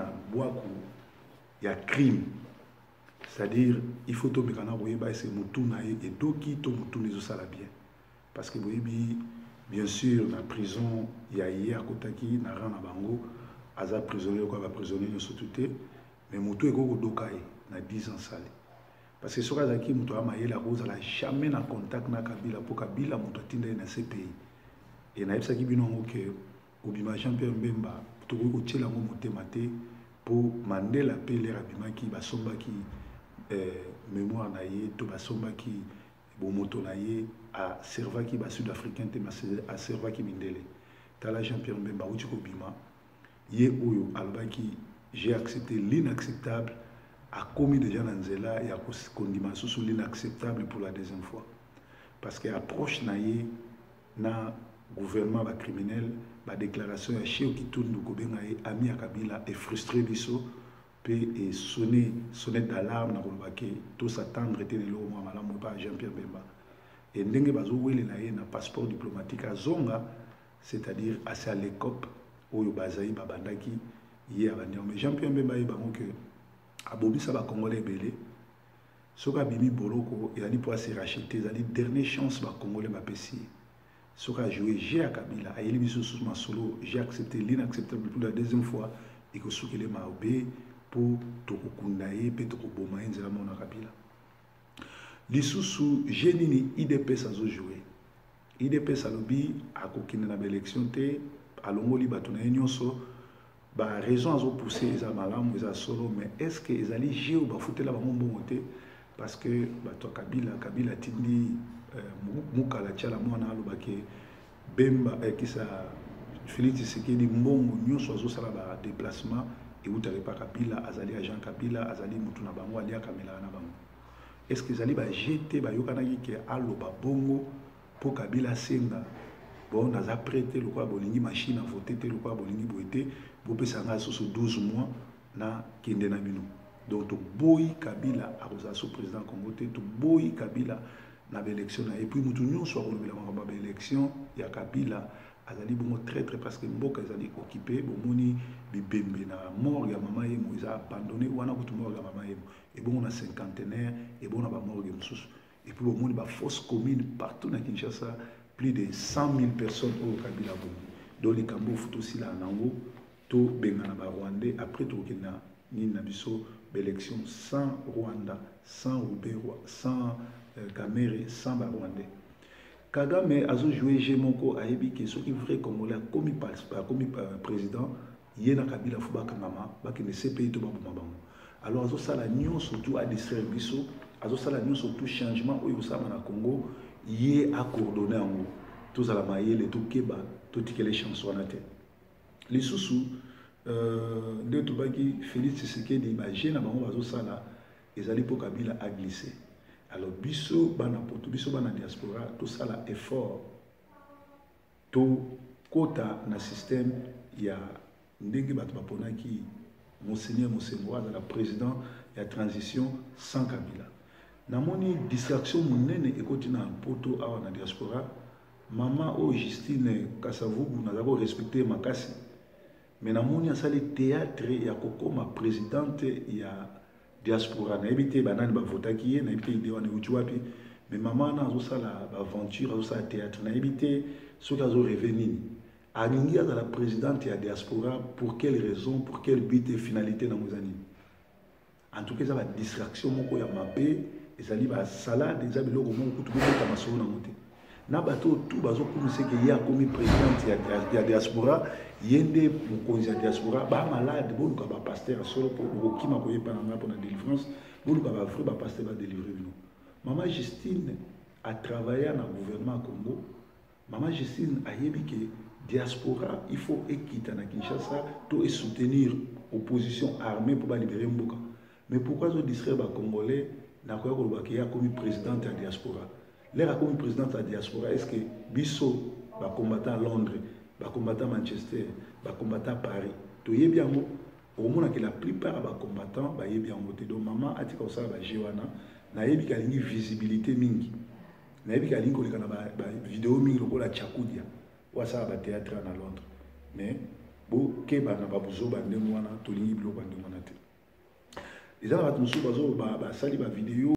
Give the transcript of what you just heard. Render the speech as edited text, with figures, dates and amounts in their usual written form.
na boaku ya crime. C'est-à-dire, il faut que c'est Moutouna et Doki, to Moutouna ça bien. Parce que bien sûr, dans la prison, il y a hier Kotaki, na Rana Bango, Aza prisonnier, quoi, prisonnier, mais Moutou est Dokaï, na 10 ans salé. Parce que ce qui Moutou a maillé la rose, elle n'a jamais en contact avec Kabila, pour Kabila, Moutou a tindé dans ces pays. Et na qui bino que Obima Jean-Pierre Mbemba, tout le monde a monté maté pour Mandela Pele Rabima qui va somba qui mémoire naïe, tout va somba qui bomoto naïe à serva qui va sud-africain à serva qui mindele. Tala Jean-Pierre Mbemba ou Obima, yé oyo alba qui j'ai accepté l'inacceptable, a commis déjà dans Zela et a condamné sous l'inacceptable pour la deuxième fois. Parce que approche naïe na gouvernement criminel, la déclaration à Chéo qui tourne de Ami à Kabila est frustré biso et sonner d'alarme na tout s'attendre était le moment malam pas Jean-Pierre Bemba et ndenge bazo wele na ye na passeport diplomatique à Zonga, c'est-à-dire à Salekop oyo bazayi babandaki ye abanyo mais Jean-Pierre Bemba e bango que abobisa ba congolais belé soka bimi boloko et ali pour se racheter ali dernière chance ba congolais ba pesi. Ce qu'a joué, j'ai à Kabila, à Elibiso sous ma solo, j'ai accepté l'inacceptable pour la deuxième fois et que ce qu'il m'a obéi pour Tokukundaye, Petro Bomaïn, Zelamona Kabila. L'issous, j'ai ni IDP ça a joué. IDP ça lobby à Kokine na élection té, à Longoli Batona Nyonso, bah raison à zo pousser les amalam, les solo, mais est-ce que les alliés j'ai ou bah foutre là mon bon côté parce que bah toi Kabila tindi Moukala Tchala Mwana Alobake Bemba qui ça Félix Tshisekedi Mbongo nyonso azo sala ba déplacement et vous n'avez pas Kabila azali agent Kabila azali mutu na bango alia kamela na bango. Est-ce que zali ba jeter ba yokana ki aloba bongo pour Kabila senga bon naza prêté le quoi bolingi machine à voter te le quoi bolingi boité bo pesa nga so 12 mois na kende na bino. Donc to boy Kabila aroza so président Congo te to boy Kabila na élection et puis mutu nyonso akolobela ba élection ya Kabila azali bongo très parce que mboka ezali occupé bomoni bibembe na mort ya mama ye moza abandonné wana kutu mort ya mama ye et bon on a cinquantenaire et bon on a ba mort ya msusu et puis bomoni ba fosse commune partout na Kinshasa plus de 100 000 personnes au Kabila bon donc les cambo photo si la nango to benga na ba Rwandais après to kina ni na biso élection sans Rwanda sans Rubero sans Kamere sans Rwandais. Kagame a joué Gemoko a ébi que ceux qui vrai Congolais comme président yena Kabila Fubaka mama baki ne CPI to ba bango. Alors azo sala nyon surtout à distraire biso, azo sala nyon surtout changement oyo sama na Congo yé a coordonner en gros. Tous à la maïle tout keba tout tikele chanson na tête. Les sous de to baki Félix Tshisekedi imagine na bango azo sala ezali pour Kabila a glisser. Alors, biso bana poto, biso bana diaspora, tout ça là effort, tout quota na système, il y a ndenge bato bapona qui Monseigneur Mosengoa la président la transition sans Kabila. Namoni distraction monene ekoti na poto awa na diaspora, maman o Justine Kasavubu na zako respecter makasi. Mais namoni asali théâtre ya kokoma présidente ya diaspora na ebité banane ba votaki ye na ebité idée wana uchiwapi mais maman na azosala ba aventure azosala théâtre na ebité soki azo revenir alingi à la présidente ya diaspora pour quelle raison pour quel but et finalité na mozani en tout cas ça va distraction moko ya mabe ezali ba salade ezali biloko moko kutu bota masolo na moté na bato tout bazo commencer que ya comme présidente ya diaspora yende mokonzi ya diaspora ba malade boluka ba pasteur solo pour okima koyeba na pour la délivrance boluka ba vrai ba pasteur ba délivrer nous. Maman Justine a travaillé dans le gouvernement Congo. Maman Justine a dit que diaspora il faut équiter na Kinshasa tout et soutenir opposition armée pour libérer Mboka. Mais pourquoi zo distraire ba congolais na ko ko ya comme président de la diaspora. L'air comme président de la diaspora est-ce que biso ba combattant à Londres ba combattant Manchester, ba combattant Paris. To yé bien au moins que la plupart ba combattants ba yé bien voté. Donc maman a dit comme ça ba Jewana na yé bien une visibilité mingi. Na yé bien une ko ba vidéo mingi ko la Tchakudia. Ou ça ba théâtre à Londres. Mais bokeba na babuzoba ndenge wana tolingi biloko ndenge wana te eza na bato mosusu basali bavideo